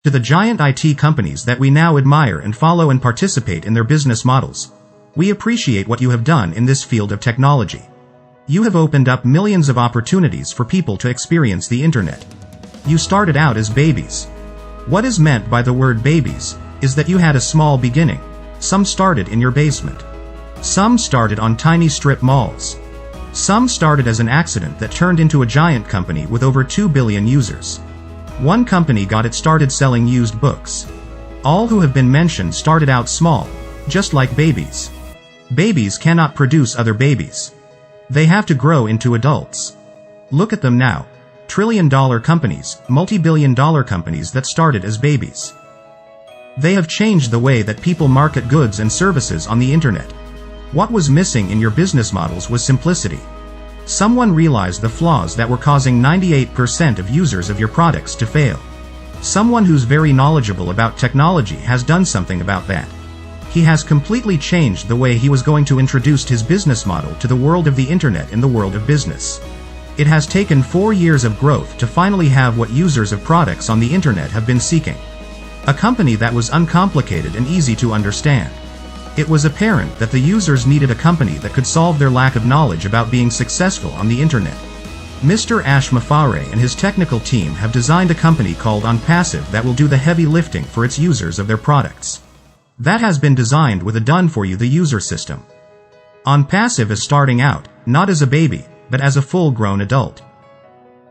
To the giant IT companies that we now admire and follow and participate in their business models, we appreciate what you have done in this field of technology. You have opened up millions of opportunities for people to experience the internet. You started out as babies. What is meant by the word babies is that you had a small beginning. Some started in your basement. Some started on tiny strip malls. Some started as an accident that turned into a giant company with over 2 billion users. One company got it started selling used books. All who have been mentioned started out small, just like babies. Babies cannot produce other babies. They have to grow into adults. Look at them now. Trillion-dollar companies, multi-billion-dollar companies that started as babies. They have changed the way that people market goods and services on the internet. What was missing in your business models was simplicity. Someone realized the flaws that were causing 98% of users of your products to fail. Someone who's very knowledgeable about technology has done something about that. He has completely changed the way he was going to introduce his business model to the world of the internet in the world of business. It has taken 4 years of growth to finally have what users of products on the internet have been seeking. A company that was uncomplicated and easy to understand. It was apparent that the users needed a company that could solve their lack of knowledge about being successful on the internet. Mr. Ash Mafare and his technical team have designed a company called Onpassive that will do the heavy lifting for its users of their products. That has been designed with a done-for-you the user system. Onpassive is starting out, not as a baby, but as a full-grown adult.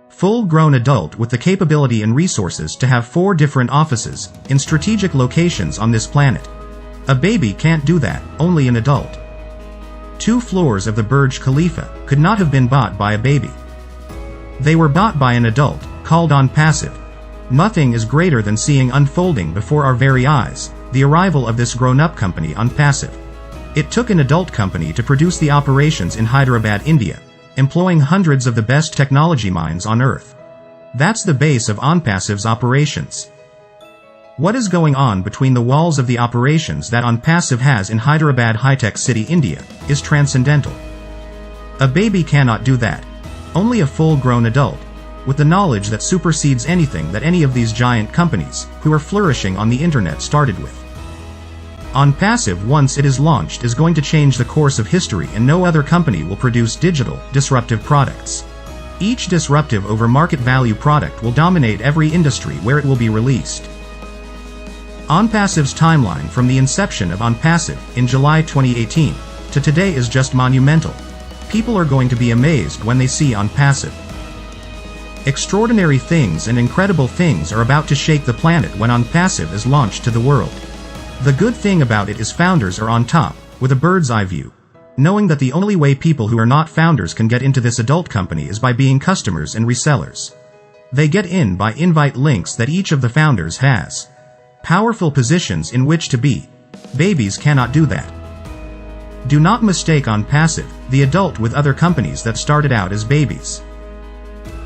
Full-grown adult with the capability and resources to have 4 different offices, in strategic locations on this planet. A baby can't do that, only an adult. 2 floors of the Burj Khalifa could not have been bought by a baby. They were bought by an adult, called Onpassive. Nothing is greater than seeing unfolding before our very eyes, the arrival of this grown-up company Onpassive. It took an adult company to produce the operations in Hyderabad, India, employing hundreds of the best technology minds on Earth. That's the base of Onpassive's operations. What is going on between the walls of the operations that Onpassive has in Hyderabad high-tech city, India, is transcendental. A baby cannot do that. Only a full-grown adult, with the knowledge that supersedes anything that any of these giant companies, who are flourishing on the internet, started with. Onpassive, once it is launched, is going to change the course of history, and no other company will produce digital, disruptive products. Each disruptive over market value product will dominate every industry where it will be released. Onpassive's timeline from the inception of Onpassive, in July 2018, to today is just monumental. People are going to be amazed when they see Onpassive. Extraordinary things and incredible things are about to shake the planet when Onpassive is launched to the world. The good thing about it is founders are on top, with a bird's eye view, knowing that the only way people who are not founders can get into this adult company is by being customers and resellers. They get in by invite links that each of the founders has. Powerful positions in which to be. Babies cannot do that. Do not mistake Onpassive, the adult, with other companies that started out as babies.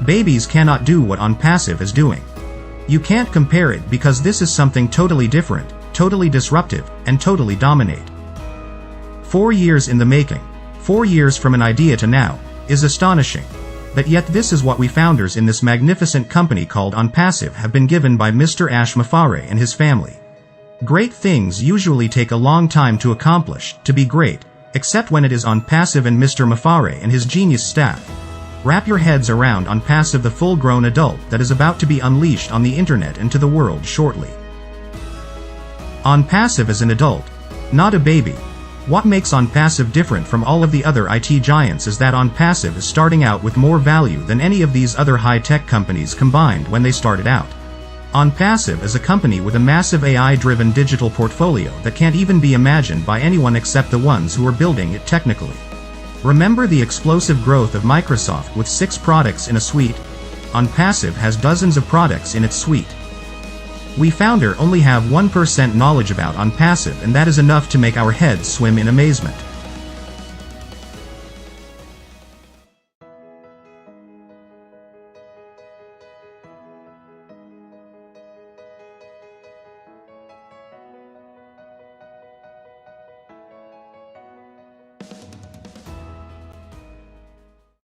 Babies cannot do what Onpassive is doing. You can't compare it because this is something totally different, totally disruptive, and totally dominate. 4 years in the making, 4 years from an idea to now, is astonishing. But yet this is what we founders in this magnificent company called Onpassive have been given by Mr. Ash Mafare and his family. Great things usually take a long time to accomplish, to be great, except when it is Onpassive and Mr. Mafare and his genius staff. Wrap your heads around Onpassive, the full-grown adult that is about to be unleashed on the internet and to the world shortly. Onpassive is an adult, not a baby. What makes Onpassive different from all of the other IT giants is that Onpassive is starting out with more value than any of these other high-tech companies combined when they started out. Onpassive is a company with a massive AI-driven digital portfolio that can't even be imagined by anyone except the ones who are building it technically. Remember the explosive growth of Microsoft with 6 products in a suite? Onpassive has dozens of products in its suite. We founder only have 1% knowledge about Onpassive, and that is enough to make our heads swim in amazement.